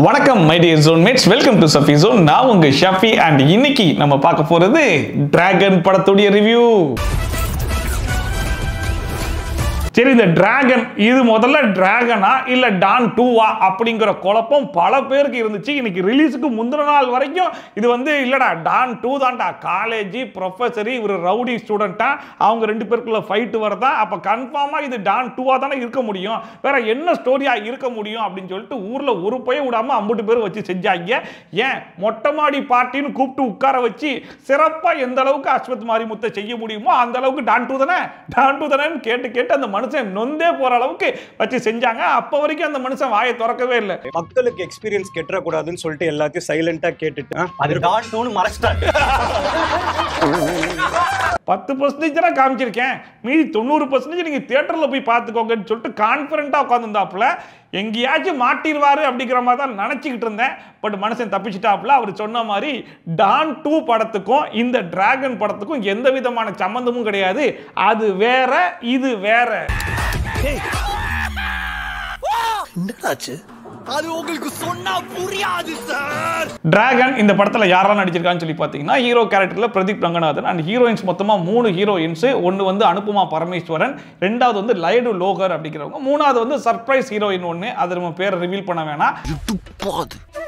வணக்கம் my dear zonemates, welcome to Safi Zone. நான் உங்க ஷஃபி அண்ட் இன்னைக்கு நம்ம பார்க்க போறது டிராகன் படத்துடைய ரிவ்யூ. சரி, இந்த டிராகன் இது முதல்ல டிராகனா இல்ல டான் 2வா அப்படிங்கிற குழப்பம் பல பேருக்கு இருந்துச்சு. இன்னைக்கு ரிலீஸுக்கு முந்தின நாள் வரைக்கும் இது இல்லடா டான் 2 தான்டா, காலேஜ் ப்ரொஃபஸர் இவர் ரவுடி ஸ்டூடெண்டா, அவங்க ரெண்டு பேருக்குள்ள ஃபைட் வரதா, அப்ப கன்ஃபார்மா இது டான் 2வா தானே இருக்க முடியும், வேற என்ன ஸ்டோரியா இருக்க முடியும் அப்படின்னு சொல்லிட்டு ஊர்ல ஒரு பைய விடாம 50 பேர் வச்சு செஞ்சாங்க. ஏன் மொட்டை மாடி பார்ட்டின்னு கூப்பிட்டு உட்கார வச்சு சிறப்பா எந்த அளவுக்கு அஸ்வத் மாரிமுத்தை செய்ய முடியுமோ அந்த அளவுக்கு டான் 2 தானே டான் 2 தானேன்னு கேட்டு அந்த நொந்தே போற அளவுக்கு வச்சு செஞ்சாங்க. அப்ப வரைக்கும் அந்த மனுஷன் வாயை திறக்கவே இல்லை. மக்களுக்கு எக்ஸ்பீரியன்ஸ் கெட்டற கூடாதுன்னு சொல்லிட்டு எல்லாத்தையும் சைலண்டா கேட்டுட்டு அது டான் 2னு மறைச்சிட்டாங்க. 10% காமிச்சிருக்கேன், மீதி 90% நீங்க தியேட்டர்ல போய் பார்த்துக்கோங்கன்னு சொல்லிட்டு கான்பிடண்டா உட்காந்துருந்தாப்புல. எங்கேயாச்சும் மாட்டிடுவாரு அப்படிங்கிற மாதிரி தான் நினைச்சுக்கிட்டு இருந்தேன். பட் மனுஷன் தப்பிச்சிட்டாப்புல. அவர் சொன்ன மாதிரி டான் 2 படத்துக்கும் இந்த டிராகன் படத்துக்கும் எந்த விதமான சம்பந்தமும் கிடையாது. அது வேற, இது வேற. அது உங்களுக்கு சொன்னா புரியாது சார். டிராகன் இந்த படத்துல யாரெல்லாம் நடிச்சிருக்கான்னு சொல்லி பாத்தீங்கன்னா, ஹீரோ கேரக்டர்ல பிரதீப் ரங்கநாதன் அண்ட் ஹீரோயின்ஸ் மொத்தமா 3 ஹீரோயின்ஸ். ஒன்னு அனுபமா பரமேஸ்வரன், ரெண்டாவது லயடு லோகர் அப்படிங்கிறவங்க, மூணாவது சர்ப்ரைஸ் ஹீரோயின் ஒன்னு, அது நம்ம பேரை ரிவீல் பண்ண வேணாம்.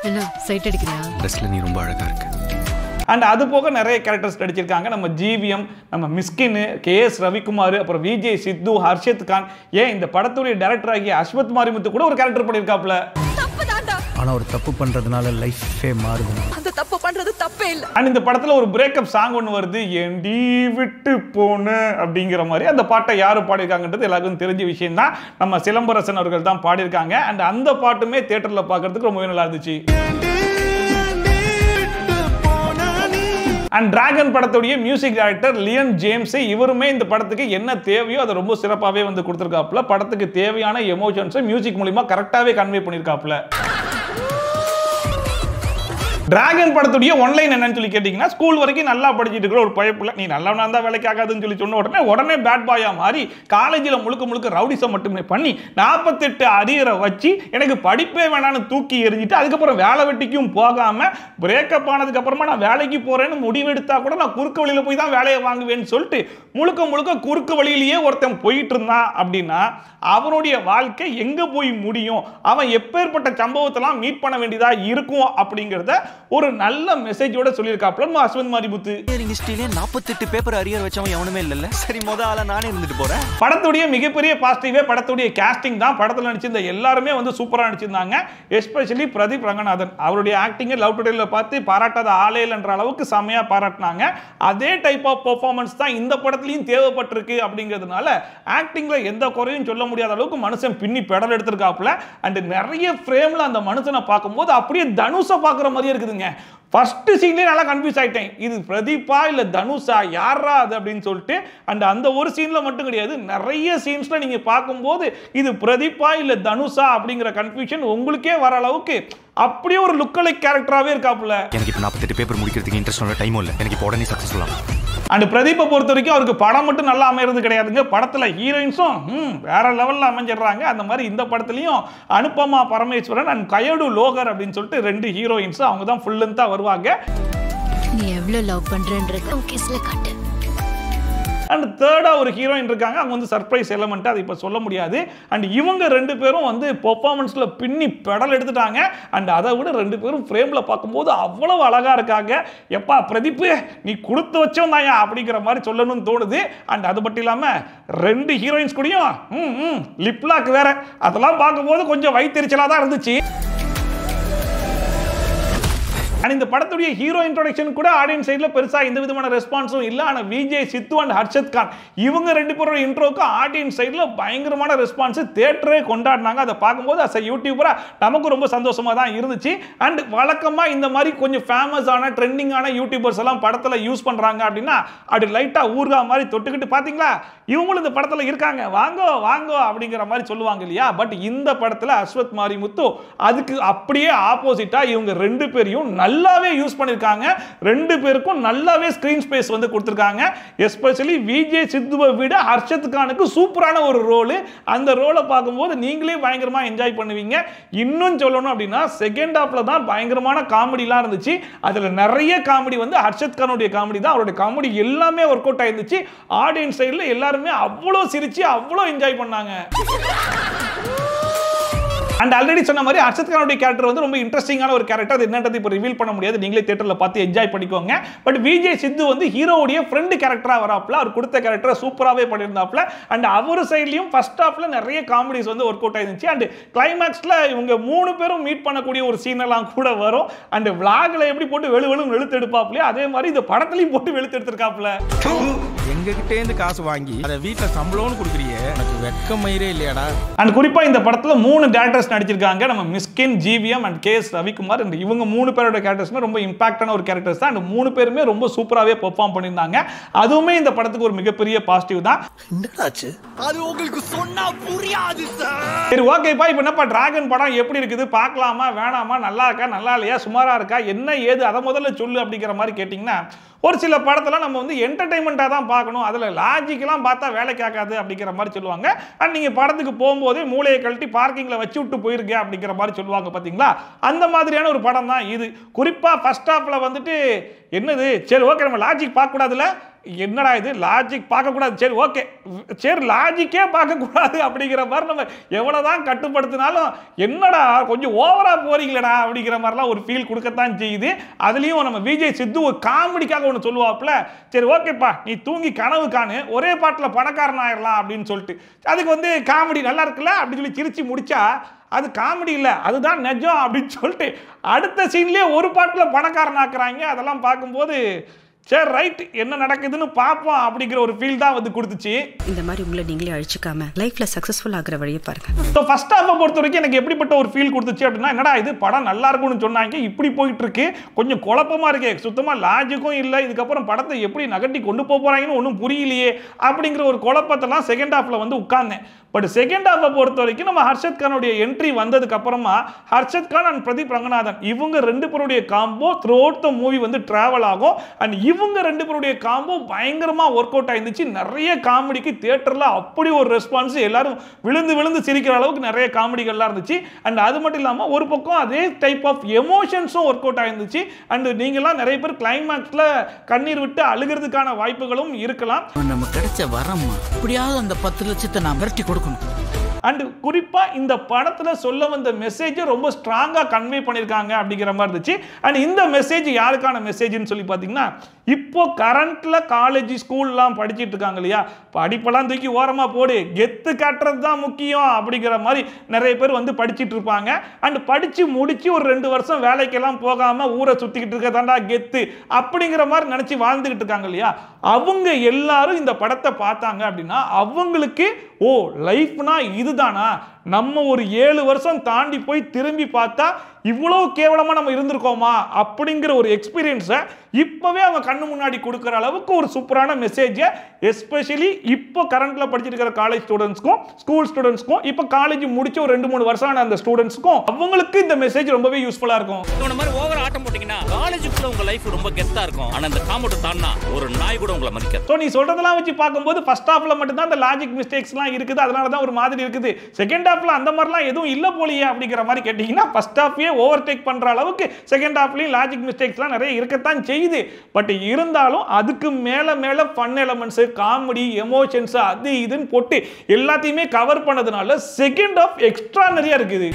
என்ன சைட் அடிக்கறியா? ட்ரெஸ்ல நீ ரொம்ப அழகா இருக்க. அண்ட் அது போக நிறைய கேரக்டர்ஸ் நடிச்சிருக்காங்க. நம்ம ஜிவிஎம், நம்ம மிஸ்கின், கேஎஸ் ரவிக்குமார், அப்புறம் விஜய் சித்து, ஹர்ஷத் கான், ஏன் இந்த படத்துடைய டைரக்டர் ஆகிய அஸ்வத் மாரிமுத்து கூட ஒரு கேரக்டர் பண்ணியிருக்காப்ல. ஆனா ஒரு தப்பு பண்றதுனால லைஃபே மாறுது. அந்த தப்பு பண்றது தப்பே இல்ல. அண்ட் இந்த படத்துல ஒரு பிரேக்கப் சாங் ஒன்று வருது, ஏண்டி விட்டு போன அப்படிங்கிற மாதிரி. அந்த பாட்டை யாரு பாடியிருக்காங்கன்றது எல்லாருக்கும் தெரிஞ்ச விஷயம் தான். நம்ம சிலம்பரசன் அவர்கள் தான் பாடியிருக்காங்க. அண்ட் அந்த பாட்டுமே தியேட்டர்ல பார்க்கறதுக்கு ரொம்பவே நல்லா இருந்துச்சு. அண்ட் டிராகன் படத்துடைய மியூசிக் டைரக்டர் லியன் ஜேம்ஸ், இவருமே இந்த படத்துக்கு என்ன தேவையோ அதை ரொம்ப சிறப்பாகவே கொடுத்திருக்காப்புல. படத்துக்கு தேவையான எமோஷன்ஸை மியூசிக் மூலமா கரெக்டாகவே கன்வே பண்ணியிருக்காப்புல. டிராகன் படத்துடைய ஒன்லைன் என்னன்னு சொல்லி கேட்டீங்கன்னா, ஸ்கூல் வரைக்கும் நல்லா படிச்சுட்டு இருக்கிற ஒரு பையப்புல, நீ நல்லவனா இருந்தா வேலைக்கு ஆகாதுன்னு சொல்லி சொன்ன உடனே பேட் பாயா மாறி காலேஜில் முழுக்க ரவுடிசம் மட்டுமே பண்ணி 48 அரியரை வச்சு எனக்கு படிப்பே வேணான்னு தூக்கி எறிஞ்சிட்டு அதுக்கப்புறம் வேலை வெட்டிக்கும் போகாம பிரேக்கப் ஆனதுக்கு அப்புறமா நான் வேலைக்கு போறேன்னு முடிவெடுத்தா கூட நான் குறுக்கு வழியில போய் தான் வேலையை வாங்குவேன்னு சொல்லிட்டு முழுக்க குறுக்கு வழியிலேயே ஒருத்தன் போயிட்டு இருந்தான் அப்படின்னா அவனுடைய வாழ்க்கை எங்க போய் முடியும், அவன் எப்பேற்பட்ட சம்பவத்தெல்லாம் மீட் பண்ண வேண்டியதா இருக்கும் அப்படிங்கிறத ஒரு நல்ல மெசேஜோட சொல்லியிருக்காப்ல அஸ்வத் மாரிமுத்து. 48 பேப்பர் அரியர் வச்சவன் எவனுமே இல்லல்ல. சரி, முதல்ல நானே இருந்துட்டு போறேன். படத்துடைய மிகப்பெரிய பாசிட்டிவே படத்துடைய காஸ்டிங் தான். படத்துல நடிச்சிருந்த எல்லாருமே சூப்பரா நடிச்சிருந்தாங்க. எஸ்பெஷலி பிரதீப் ரங்கநாதன், அவருடைய ஆக்டிங் லவ் டுடேல பார்த்து பாராட்டாத ஆளே இல்லைன்ற அளவுக்கு செமையா பாராட்டினாங்க. அதே டைப் ஆஃப் பெர்ஃபார்மன்ஸ் தான் இந்த படத்துலயும் தேவைப்பட்டிருக்கு அப்படிங்கிறதுனால ஆக்டிங்ல எந்த குறையும் சொல்ல முடியாத அளவுக்கு மனுஷன் பின்னி பெடல் எடுத்திருக்காப்புல. அண்ட் நிறைய ஃப்ரேம்ல அந்த மனுஷனை பார்க்கும்போது அப்படியே தனுஷை பார்க்குற மாதிரியே இருக்குதுங்க. ஃபர்ஸ்ட் சீன்லயே நல்லா கன்ஃபியூஸ் ஆயிட்டேன், இது பிரதீப்பா இல்ல தனுஷா, யாரா அது அப்படின்னு சொல்லிட்டு. அண்ட் அந்த ஒரு சீன்ல மட்டும் கிடையாது, நிறைய சீன்ஸ்ல நீங்க பார்க்கும்போது இது பிரதீப்பா இல்ல தனுஷா அப்படிங்கிற கன்ஃபியூஷன் உங்களுக்கே வர அளவுக்கு அப்படியே ஒரு லுக்கலைக் கேரக்டராகவே இருக்காப்புல. எனக்கு இப்போ 48 பேப்பர் முடிக்கிறதுக்கு இன்ட்ரெஸ்ட் டைமும் இல்லை. எனக்கு இப்போ உடனே சக்ஸஸ் சொல்லலாம். அண்ட் பிரதீப்பை பொறுத்த வரைக்கும் அவருக்கு படம் மட்டும் நல்லா அமைகிறது கிடையாதுங்க, படத்துல ஹீரோயின்ஸும் வேற லெவல்ல அமைஞ்சிடுறாங்க. அந்த மாதிரி இந்த படத்துலயும் அனுபமா பரமேஸ்வரன் அண்ட் கயடு லோகர் அப்படின்னு சொல்லிட்டு 2 ஹீரோயின்ஸ், அவங்க தான் ஃபுல் லென்த்தா வருவாங்க. நீ எவ்வளவு லவ் பண்றேன்றது உன் கேஸ்ல காட்டு. அண்ட் தேர்டா ஒரு ஹீரோயின் இருக்காங்க, அவங்க சர்ப்ரைஸ் எலமெண்ட், அது இப்போ சொல்ல முடியாது. அண்ட் இவங்க 2 பேரும் பெர்ஃபார்மன்ஸ்ல பின்னி பெடல் எடுத்துட்டாங்க. அண்ட் அதை விட 2 பேரும் ஃப்ரேம்ல பார்க்கும்போது அவ்வளவு அழகா இருக்காங்க. எப்பா பிரதீப் நீ கொடுத்து வச்சோம் தாயா அப்படிங்கிற மாதிரி சொல்லணும்னு தோணுது. அண்ட் அது மட்டும் இல்லாம 2 ஹீரோயின்ஸ் கூடயும் லிப்லாக் வேற, அதெல்லாம் பார்க்கும்போது கொஞ்சம் வயிற்றெரிச்சலா தான் இருந்துச்சு. அண்ட் இந்த படத்துடைய ஹீரோ இன்ட்ரோடக்ஷன் கூட ஆடியன்ஸ் சைடுல பெருசா எந்த விதமான ரெஸ்பான்ஸும் இல்ல. ஆனா விஜய் சித்து அண்ட் ஹர்ஷத் கான் இவங்க 2 பேரோட இன்ட்ரோக்கு ஆடியன்ஸ் சைடுல பயங்கரமான ரெஸ்பான்ஸ், தியேட்டரே கொண்டாடினாங்க. அதை பார்க்கும்போது அஸ் யூடியூபரா நமக்கு ரொம்ப சந்தோஷமா தான் இருந்துச்சு. அண்ட் வழக்கமா இந்த மாதிரி கொஞ்சம் ஃபேமஸான ட்ரெண்டிங்கான யூடியூபர்ஸ் எல்லாம் படத்துல யூஸ் பண்றாங்க அப்படின்னா அப்படி லைட்டா ஊர்கா மாதிரி தொட்டுக்கிட்டு பாத்தீங்களா இவங்களும் இந்த படத்துல இருக்காங்க, வாங்கோ வாங்கோ அப்படிங்கிற மாதிரி சொல்லுவாங்க இல்லையா. பட் இந்த படத்துல அஸ்வத் மாரிமுத்து அதுக்கு அப்படியே ஆப்போசிட்டா இவங்க 2 பேரையும் நல்லாவே யூஸ் பண்ணிருக்காங்க. ரெண்டு பேருக்கும் நல்லாவே ஸ்கிரீன் ஸ்பேஸ் வந்து கொடுத்திருக்காங்க. எஸ்பெஷலி விஜய் சித்துவை விட ஹர்ஷத் கானுக்கு சூப்பரான ஒரு ரோல். அந்த ரோலை பார்க்கும்போது நீங்களே பயங்கரமா என்ஜாய் பண்ணுவீங்க. இன்னும் சொல்லணும் அப்படின்னா செகண்ட் ஹாஃப்ல தான் பயங்கரமான காமெடிலாம் இருந்துச்சு. அதுல நிறைய காமெடி வந்து ஹர்ஷத் கானுடைய காமெடி தான். அவருடைய காமெடி எல்லாமே ஒர்க் அவுட் ஆயிருந்துச்சு. ஆடியன்ஸ் சைடுல எல்லாருமே அவ்வளோ சிரிச்சு அவ்வளோ என்ஜாய் பண்ணாங்க. அண்ட் ஆல்ரெடி சொன்ன மாதிரி ஹர்ஷத் கானுடைய கேரக்டர் வந்து ரொம்ப இன்ட்ரெஸ்டிங்கான ஒரு கேரக்டர். அது என்னன்றது இப்போ ரிவீல் பண்ண முடியாது, நீங்களே தியேட்டர்ல பார்த்து என்ஜாய் பண்ணிக்கோங்க. பட் விஜய் சித்து வந்து ஹீரோவுடைய ஃப்ரெண்ட் கேரக்டரா வராப்ல, அவர் கொடுத்த கேரக்டரை சூப்பராகவே பண்ணியிருந்தாப்ல. அண்ட் அவர் சைட்லையும் ஃபர்ஸ்ட் ஹாஃப்ல நிறைய காமெடிஸ் வந்து ஒர்க் அவுட் ஆயிருந்துச்சு. அண்ட் கிளைமேக்ஸ்ல இவங்க 3 பேரும் மீட் பண்ணக்கூடிய ஒரு சீன் எல்லாம் கூட வரும். அண்ட் விளாக்ல எப்படி போட்டு வெளுவெளு வெளுத்து எடுப்பாப்ல, அதே மாதிரி இந்த படத்துலையும் போட்டு வெளுத்து எடுத்திருக்காப்ல. எங்ககிட்ட இருந்து காசு வாங்கி அதை வீட்டில் சம்பளம்னு கொடுக்குறியே, எனக்கு வெட்கமயிரே இல்லையாடா. அண்ட் குறிப்பா இந்த படத்துல 3 டேரக்டர்ஸ் நடிச்சிருக்காங்க. நம்ம மிஸ்கின், ஜிவிஎம் அண்ட் கேஎஸ் ரவிக்குமார். இவங்க 3 பேரோட கேரக்டர்ஸ்மே ரொம்ப இம்பாக்டான ஒரு கேரக்டர்ஸ் தான். அண்ட் 3 பேருமே ரொம்ப சூப்பராகவே பெர்ஃபார்ம் பண்ணியிருந்தாங்க. அதுவுமே இந்த படத்துக்கு ஒரு மிகப்பெரிய பாசிட்டிவ் தான். என்னடாச்சு அது உங்களுக்கு சொன்னா புரியாது சார். சரி ஓகேப்பா, இப்போ என்னப்பா டிராகன் படம் எப்படி இருக்குது, பார்க்கலாமா வேணாமா, நல்லா இருக்கா நல்லா இல்லையா, சுமாரா இருக்கா, என்ன ஏது அதை முதல்ல சொல்லு அப்படிங்கிற மாதிரி கேட்டிங்கன்னா, ஒரு சில படத்தில் நம்ம வந்து என்டர்டைன்மெண்ட்டாக தான் பார்க்கணும், அதில் லாஜிக்கெல்லாம் பார்த்தா வேலை கேட்காது அப்படிங்கிற மாதிரி சொல்லுவாங்க. அண்ட் நீங்கள் படத்துக்கு போகும்போதே மூளையை கழட்டி பார்க்கிங்கில் வச்சு விட்டு போயிருக்கேன் அப்படிங்கிற மாதிரி சொல்லுவாங்க பார்த்தீங்களா, அந்த மாதிரியான ஒரு படம் தான் இது. குறிப்பாக ஃபர்ஸ்ட் ஹாஃபில் வந்துட்டு என்னது, சரி ஓகே நம்ம லாஜிக் பார்க்கக்கூடாதுல, என்னடா இது லாஜிக் பார்க்கக்கூடாது, சரி ஓகே சரி லாஜிக்கே பார்க்கக்கூடாது அப்படிங்கிற மாதிரி நம்ம எவ்வளோதான் கட்டுப்படுத்தினாலும் என்னடா கொஞ்சம் ஓவராக போறீங்களடா அப்படிங்கிற மாதிரிலாம் ஒரு ஃபீல் கொடுக்கத்தான் செய்யுது. அதுலேயும் நம்ம விஜய் சித்து ஒரு காமெடிக்காக ஒன்று சொல்லுவாப்புல, சரி ஓகேப்பா நீ தூங்கி கனவு காணு, ஒரே பாட்டில் பணக்காரன் ஆயிடலாம் அப்படின்னு சொல்லிட்டு, அதுக்கு வந்து காமெடி நல்லா இருக்குல்ல அப்படின்னு சொல்லி சிரிச்சு முடிச்சா அது காமெடி இல்லை, அதுதான் நிஜம் அப்படின்னு சொல்லிட்டு அடுத்த சீன்லேயே ஒரு பாட்டில் பணக்காரன் ஆக்குறாங்க. அதெல்லாம் பார்க்கும்போது சரி ரைட் என்ன நடக்குதுன்னு பார்ப்போம் அப்படிங்கிற ஒரு ஃபீல் தான் வந்து கொடுத்துச்சு. இந்த மாதிரி உங்களை நீங்களே அழிச்சுக்காம லைஃப்ல சக்சஸ்ஃபுல் ஆகிற வழியை பாருங்க. ஸோ ஃபர்ஸ்ட் ஹாஃபை பொறுத்த வரைக்கும் எனக்கு எப்படிப்பட்ட ஒரு ஃபீல் கொடுத்துச்சு அப்படின்னா, என்னடா இது படம் நல்லா இருக்கும்னு சொன்னாங்க, இப்படி போயிட்டு இருக்கு, கொஞ்சம் குழப்பமா இருக்கு, சுத்தமாக லாஜிக்கும் இல்லை, இதுக்கப்புறம் படத்தை எப்படி நகட்டி கொண்டு போறாங்கன்னு ஒன்றும் புரியலையே அப்படிங்கிற ஒரு குழப்பத்தெல்லாம் செகண்ட் ஹாஃப்ல வந்து உட்கார்ந்தேன். பட் செகண்ட் ஹாஃபை பொறுத்த வரைக்கும் நம்ம ஹர்ஷத் கானுடைய என்ட்ரி வந்ததுக்கு அப்புறமா ஹர்ஷத் கான் அண்ட் பிரதீப் ரங்கநாதன் இவங்க 2 பேருடைய combo through out the movie வந்து டிராவல் ஆகும். அண்ட் இவங்க 2 பேருடைய காம்போ பயங்கரமா ஒர்க் அவுட் ஆயிருந்துச்சு. நிறைய காமெடிக்கு தியேட்டர்ல அப்படி ஒரு ரெஸ்பான்ஸ், எல்லாரும் விழுந்து விழுந்து சிரிக்கிற அளவுக்கு நிறைய காமெடிகள்லாம் இருந்துச்சு. அண்ட் அது மட்டும் இல்லாமல் ஒரு பக்கம் அதே டைப் ஆஃப் எமோஷன்ஸும் ஒர்க் அவுட் ஆயிருந்துச்சு. அண்ட் நீங்களாம் நிறைய பேர் கிளைமேக்ஸ்ல கண்ணீர் விட்டு அழுகிறதுக்கான வாய்ப்புகளும் இருக்கலாம். நம்ம கிடைச்ச வரமா இப்படியாவது அந்த 10 லட்சத்தை நான் விரட்டி கொடுக்கணும். அண்ட் குறிப்பா இந்த படத்துல சொல்ல வந்த மெசேஜ் ரொம்ப ஸ்ட்ராங்கா கன்வே பண்ணிருக்காங்க அப்படிங்கிற மாதிரி இருந்துச்சு. அண்ட் இந்த மெசேஜ் யாருக்கான மெசேஜ்னு சொல்லி பாத்தீங்கன்னா, இப்போ கரண்ட்ல காலேஜ் ஸ்கூல்லாம் படிச்சிட்டு இருக்காங்க இல்லையா, படிப்பெல்லாம் தூக்கி ஓரமா போடு, கெத்து காட்டுறது தான் முக்கியம் அப்படிங்கிற மாதிரி நிறைய பேர் வந்து படிச்சிட்டு இருப்பாங்க. அண்ட் படிச்சு முடிச்சு ஒரு 2 வருஷம் வேலைக்கெல்லாம் போகாம ஊரை சுத்திக்கிட்டு இருக்கதாண்டா கெத்து அப்படிங்கிற மாதிரி நினைச்சு வாழ்ந்துகிட்டு இருக்காங்க இல்லையா, அவங்க எல்லாரும் இந்த படத்தை பார்த்தாங்க அப்படின்னா அவங்களுக்கு ஓ லைஃப்னா இதுதானா, நம்ம ஒரு 7 வருஷம் தாண்டி போய் திரும்பி பார்த்தா இவ்வளவு கேவலமா நம்ம இருந்திருக்கோமா அப்படிங்கிற ஒரு எக்ஸ்பீரியன்ஸை இப்பவே அவங்க கண்ணு முன்னாடி கொடுக்குற அளவுக்கு ஒரு சூப்பரான மெசேஜ், எஸ்பெஷலி இப்போ கரண்ட்ல படிச்சிட்டு இருக்கிற காலேஜ் ஸ்டூடெண்ட்ஸ்க்கும் ஸ்கூல் ஸ்டூடெண்ட்ஸ்க்கும் இப்போ காலேஜ் முடிச்ச ஒரு 2-3 வருஷம் ஆன அந்த ஸ்டூடெண்ட்ஸ்க்கும் அவங்களுக்கு இந்த மெசேஜ் ரொம்பவே யூஸ்ஃபுல்லா இருக்கும். இந்த மாதிரி ஓவர் ஆட்டம் போட்டீங்கன்னா காலேஜுக்குள்ள உங்க லைஃப் ரொம்ப கெத்தா இருக்கும், ஆனா அந்த காம்பவுண்ட் தாண்டா ஒரு நாய் கூட உங்களை மதிக்காது. சோ நீ சொல்றதெல்லாம் வச்சு பார்க்கும்போது ஃபர்ஸ்ட் ஹாஃப்ல மட்டும் தான் அந்த லாஜிக் மிஸ்டேக்ஸ்லாம் இருக்குது, அதனால தான் ஒரு மாதிரி இருக்குது. செகண்ட் ஹாஃப்ல அந்த மாதிரிலாம் எதுவும் இல்ல போலியே அப்படிங்கிற மாதிரி கேட்டீங்கன்னா, ஃபர்ஸ்ட் ஹாஃபே ஓவர்டேக் பண்ற அளவுக்கு செகண்ட் ஹாஃப்லயும் லாஜிக் மிஸ்டேக்ஸ்லாம் நிறைய இருக்கத்தான் செய்யுது. பட் இருந்தாலும் அதுக்கு மேல மேல ஃபன் எலிமெண்ட்ஸ், காமெடி, எமோஷன்ஸ் அது இதுன்னு போட்டு எல்லாத்தையுமே கவர் பண்ணதுனால செகண்ட் ஹாஃப் எக்ஸ்ட்ரா நிறைய இருக்குது.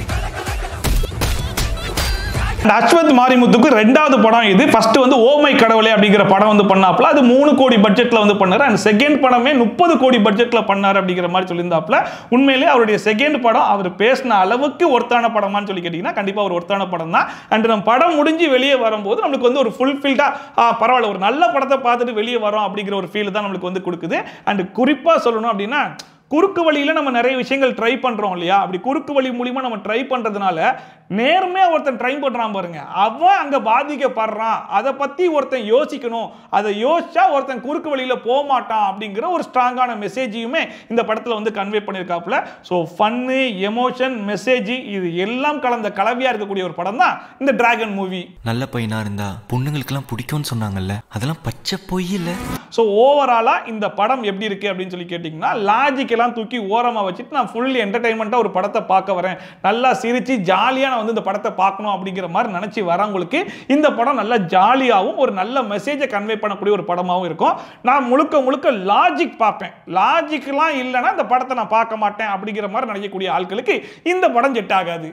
அஸ்வத் மாரிமுத்துக்கு 2வது படம் இது. ஃபர்ஸ்ட் வந்து ஓ மை கடவுளே அப்படிங்கிற படம் வந்து பண்ணாப்ல, அது 3 கோடி பட்ஜெட்ல வந்து பண்ணாரு. அண்ட் செகண்ட் படமே 30 கோடி பட்ஜெட்ல பண்ணாரு அப்படிங்கிற மாதிரி சொல்லியிருந்தாப்ல. உண்மையிலே அவருடைய செகண்ட் படம் அவர் பேசின அளவுக்கு ஒர்த்தான படமான்னு சொல்லி கேட்டீங்கன்னா கண்டிப்பா ஒரு ஒர்த்தான படம் தான். அண்ட் நம்ம படம் முடிஞ்சு வெளியே வரும்போது நம்மளுக்கு வந்து ஒரு ஃபுல்ஃபில்டா பரவாயில்ல ஒரு நல்ல படத்தை பார்த்துட்டு வெளியே வரோம் அப்படிங்கிற ஒரு ஃபீல் தான் நம்மளுக்கு வந்து கொடுக்குது. அண்ட் குறிப்பா சொல்லணும் அப்படின்னா, குறுக்கு வழியில் நம்ம நிறைய விஷயங்கள் ட்ரை பண்ணுறோம் இல்லையா, அப்படி குறுக்கு வழி மூலிமா நம்ம ட்ரை பண்ணுறதுனால நேர்மையா ஒருத்தன் ட்ரை பண்றான் பாருங்க, அவன் அங்க பாதிக்கப்படுறான், அதை பத்தி ஒருத்தன் யோசிக்கணும், அதை யோசிச்சா ஒருத்தன் குறுக்கு வழியில போக மாட்டான் அப்படிங்கிற ஒரு ஸ்ட்ராங்கான மெசேஜையுமே இந்த படத்துல வந்து கன்வே பண்ணியிருக்காப்புல. ஸோ ஃபன்னு, எமோஷன், மெசேஜ் இது எல்லாம் கலந்த கலவையா இருக்கக்கூடிய ஒரு படம் தான் இந்த டிராகன் மூவி. நல்ல பையனா இருந்தா பொண்ணுங்களுக்கெல்லாம் பிடிக்கும்னு சொன்னாங்கல்ல, அதெல்லாம் பச்சை பொய் இல்ல. ஸோ ஓவராலா இந்த படம் எப்படி இருக்கு அப்படின்னு சொல்லி கேட்டிங்கன்னா, லாஜிக் எல்லாம் தூக்கி ஓரமாக வச்சுட்டு நான் ஃபுல் என்டர்டைன்மெண்ட்டாக ஒரு படத்தை பார்க்க வரேன், நல்லா சிரிச்சு ஜாலியாக நான் வந்து இந்த படத்தை பார்க்கணும் அப்படிங்கிற மாதிரி நினச்சி வரவங்களுக்கு இந்த படம் நல்லா ஜாலியாகவும் ஒரு நல்ல மெசேஜை கன்வே பண்ணக்கூடிய ஒரு படமாகவும் இருக்கும். நான் முழுக்க லாஜிக் பார்ப்பேன், லாஜிக்லாம் இல்லைன்னா இந்த படத்தை நான் பார்க்க மாட்டேன் அப்படிங்கிற மாதிரி நினைக்கக்கூடிய ஆட்களுக்கு இந்த படம் செட் ஆகாது.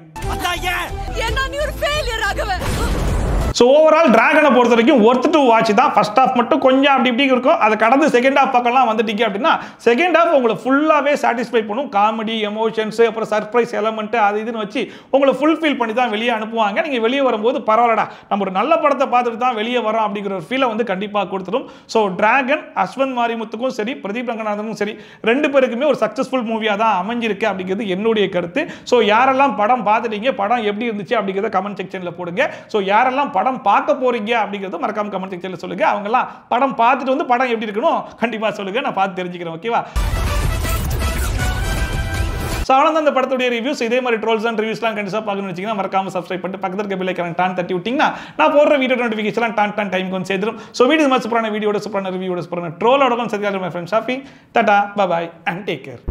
ஸோ ஓவரால் டிராகனை பொறுத்த வரைக்கும் ஒர்த் டு வாட்ச் தான். ஃபர்ஸ்ட் ஹாஃப் மட்டும் கொஞ்சம் அப்படி இப்படி இருக்கும், அதை கடந்து செகண்ட் ஹாஃப் பக்கம்லாம் வந்துட்டீங்க அப்படின்னா செகண்ட் ஹாஃப் உங்களை ஃபுல்லாகவே சாட்டிஸ்ஃபை பண்ணும். காமெடி, எமோஷன்ஸ், அப்புறம் சர்ப்ரைஸ் எலமெண்ட் அது இதுன்னு வச்சு உங்களை ஃபுல்ஃபில் பண்ணி தான் வெளியே அனுப்புவாங்க. நீங்கள் வெளியே வரும்போது பரவாயில்லடா நம்ம ஒரு நல்ல படத்தை பார்த்துட்டு தான் வெளியே வரோம் அப்படிங்கிற ஒரு ஃபீலை வந்து கண்டிப்பாக கொடுத்துடும். ஸோ டிராகன் அஸ்வந்த் மாரிமுத்துக்கும் சரி, பிரதீப் ரங்கநாதனுக்கும் சரி, ரெண்டு பேருக்குமே ஒரு சக்ஸஸ்ஃபுல் மூவியாக தான் அமைஞ்சிருக்கு அப்படிங்கிறது என்னுடைய கருத்து. ஸோ யாரெல்லாம் படம் பார்த்துட்டீங்க, படம் எப்படி இருந்துச்சு அப்படிங்கிறத கமெண்ட் செக்ஷனில் போடுங்க. ஸோ யாரெல்லாம் படம் பார்க்க போறீங்க அப்படிங்கிறது மறக்காம கமெண்ட் செக்ஷன்ல சொல்லுங்க. அவங்க எல்லாம் படம் பார்த்துட்டு வந்து படம் எப்படி இருக்கணும் கண்டிப்பா சொல்லுங்க, நான் பார்த்து தெரிஞ்சுக்கிறேன். ஓகேவா? சோ அவ்வளவுதான் இந்த படத்துடைய ரிவ்யூஸ். இதே மாதிரி ட்ரோல்ஸ் அண்ட் ரிவ்யூஸ்லாம் கண்டிப்பா பார்க்கணும்னு வச்சீங்கன்னா மறக்காம சப்ஸ்கிரைப் பண்ணிட்டு பக்கத்துல இருக்க பெல் ஐகானை டான் தட்டி விட்டீங்கன்னா நான் போடுற வீடியோ நோட்டிஃபிகேஷன் டான் டைம் வந்து சேரும். சோ வீடியோ மாதிரி சூப்பரான வீடியோட, சூப்பரான ரிவ்யூட, சூப்பரான ட்ரோலோட வந்து சந்திக்கலாம். மை ஃப்ரெண்ட் ஷாஃபி, டாடா, bye bye and take care.